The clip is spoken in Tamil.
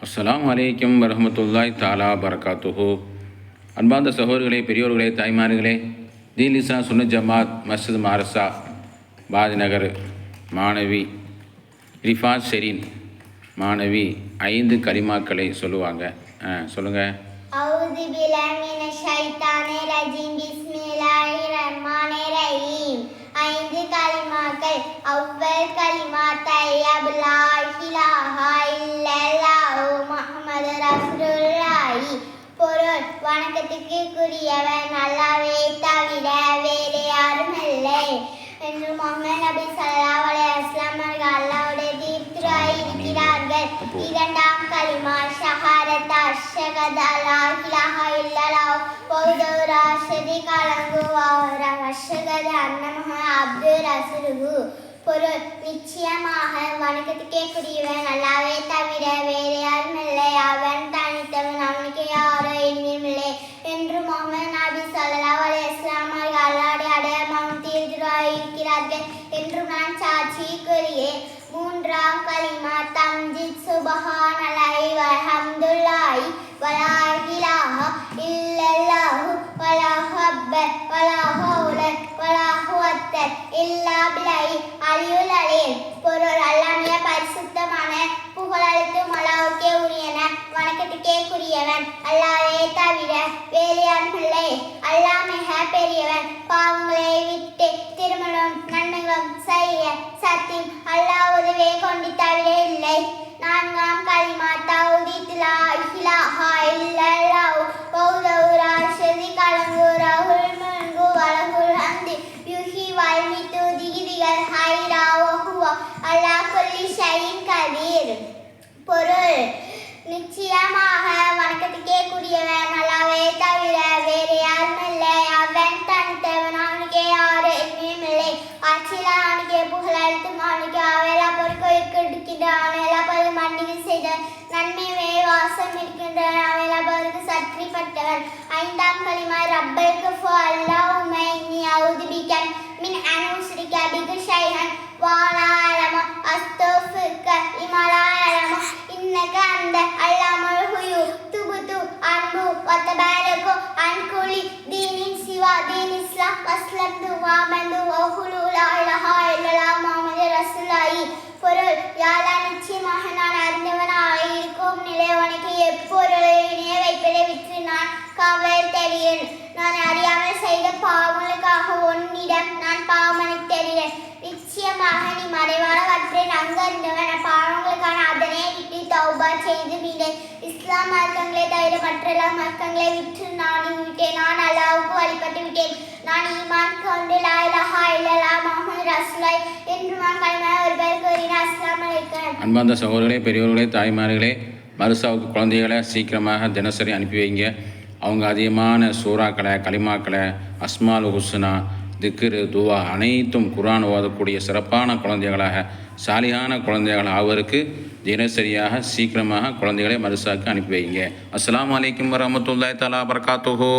அஸ்ஸலாமு அலைக்கும் வரஹ்மத்துல்லாஹி தஆலா பரகாத்துஹு. அன்பார்ந்த சகோதரர்களே, பெரியோர்களே, தாய்மார்களே, தீன் இஸ்லாம் சுன்னத் ஜமாத் மஸ்ஜித் மாரசா பாதிநகர் மாணவி ரிஃபாத் ஷெரீன் மாணவி 5 கலிமாக்களை சொல்லுவாங்க. சொல்லுங்கள். அவுது பில்லாஹி மினஷ் ஷைத்தானிர் ரஜீம். பிஸ்மில்லாஹிர் ரஹ்மானிர் ரஹீம். 5 கலிமாக்கள். அவ்வல் கலிமா தய்யப் லா இலாஹா இல்லல்லாஹு முஹம்மது ரசூலுல்லாஹி. பொருள்: வணக்கத்துக்குரியவன் அல்லாஹ்வை தவிர வேறு யாரும் இல்லை என்று முஹம்மது நபி ஸல்லல்லாஹு அலைஹி வஸல்லம் அவர்கள் அல்லாஹ்வுடைய தீர்த்துராய் இருக்கிறார்கள். இரண்டாம் கலிமா ஷஹாதத் அஷ்ஹது அல்லா இலாஹா இல்லல்லாஹு வஹ்தஹு லா ஷரீக லஹு வ அஷ்ஹது அன்ன முஹம்மதன் அப்துஹு ரசூலுஹு. பொருள்: நிச்சயமாக வணக்கத்துக்குரியவன் அல்லாஹ்வை தவிர வேறு யாரும் இல்லை, அவன் தனித்தவன், அவனுக்கு யாரோ இணையில்லை என்று முஹம்மது நபி ஸல்லல்லாஹு அலைஹி வஸல்லம் அவர்கள் அல்லாஹ்வுடைய அடையாளமாகவும் தீர்த்துராய் இருக்கிறார்கள் என்று நான் சாட்சி கூறுகிறேன். மூன்றாம் கலிமா தம்ஜீத் சுப்ஹானல்லாஹி வல்ஹம்துலில்லாஹி வலா இலாஹா இல்லல்லாஹு வல்லாஹு அக்பர் வலா ஹவ்ல வலா குவத்த இல்லா பில்லாஹி அலியுல் அலீம். பொருள்: அல்லாஹ்வே பரிசுத்தமான, புகழனைத்தும் அல்லாஹ்வுக்கே உரியன, வணக்கத்துக்குரியவன் அல்லாஹ்வை தவிர வேறு யாரும் இல்லை, அல்லாஹ் மிக பெரியவன். பாவங்களை விட்டு திரும்பவும் நன்மைகளும் செய்ய சத்தியம் அல்லாஹ் உதவியை கொண்டு தவிர இல்லை. நான்காம் கலிமா தௌஹீத் லா இலாஹா இல்லல்லாஹு வஹ்தஹு லா ஷரீக லஹு லஹுல் முல்கு வ லஹுல் ஹம்து யுஹ்யி வ யுமீத்து பியதிஹில் ஹைரு வ ஹுவ அலா குல்லி ஷைஇன் கதீர். பொருள்: நிச்சயமாக வணக்கத்துக்குரியவன் அல்லாஹ்வை தவிர வேறு யாரும் இல்லை, அவன் தனித்தவன், அவனுக்கு யாரும் இணையில்லை. ஆட்சியில் அவனுக்கு புகழ் அளித்தும் அவனுக்கு எல்லா பொருட்களும் கொடுக்கின்றான், எல்லா பொருளும் மன்னிப்பு செய்த நன்மை வாசம் இருக்கின்றன, அவன் எல்லா பொருளுக்கு சற்றிப்பட்டவன். ஐந்தாம் கலிமா ரப்பல் குஃபு அல்லாஹும்ம இன்னி அஊது பிக மின் அன் உஷ்ரிக பிக ஷைஅன் வ லா அலமு அஸ்தக்ஃபிருக லிமா லா அலமு இன்னக அன்த அல்லாமுல் குயூப். துபுது அன்ஹு வ தபரகு அன் குல்லி தீனின் சிவா தீன் இஸ்லாம் வஸ்லம்து வ மந்து வ குலு லா இலாஹா இல்லல்லாஹு முஹம்மது ரசூலுல்லாஹி. பொருள்: யா அல்லாஹ், நிச்சயமாக நான் அறிந்தவனாக இருக்கும் நிலை உனக்கு எப்பொருளை இணைய வைப்பதை விற்று நான் காவல் தெரிகிறேன். நான் அறியாமல் செய்த பாவங்களுக்காக உன்னிடம் நான் பாவமன்னிப்பு தெரிகிறேன். நிச்சயமாக நீ மறைவானவற்றை நன்கு அறிந்தவன். பாவங்களுக்கான அதனை விட்டு தௌபா செய்து விட்டேன். இஸ்லாம் மார்க்கங்களை தவிர மற்றெல்லா மார்க்கங்களை விற்று நான் விட்டேன். நான் அல்லாஹ்வுக்கு வழிபட்டு விட்டேன். நான் ஈமான் கொண்டு லா இலாஹா இல்லல்லாஹு முஹம்மது ரசூலுல்லாஹி என்று நான் கலிமாவை ஒருவர் கூறினார். அஸ்ஸலாமு அலைக்கும். அன்பார்ந்த சகோதரர்களே, பெரியோர்களே, தாய்மார்களே, மருசாவுக்கு குழந்தைகளை சீக்கிரமாக தினசரி அனுப்பி வைங்க. அவங்க அதிகமான சூறாக்களை, கலிமாக்களை, அஸ்மால் ஹுஸ்னா, திக்ரு, துவா அனைத்தும் குர்ஆன் ஓதக்கூடிய சிறப்பான குழந்தைகளாக, சாலியான குழந்தைகள் அவருக்கு தினசரியாக சீக்கிரமாக குழந்தைகளை மருசாவுக்கு அனுப்பி வைங்க. அஸ்ஸலாமு அலைக்கும் வரஹ்மத்துல்லாஹி தஆலா பரகாத்துஹு.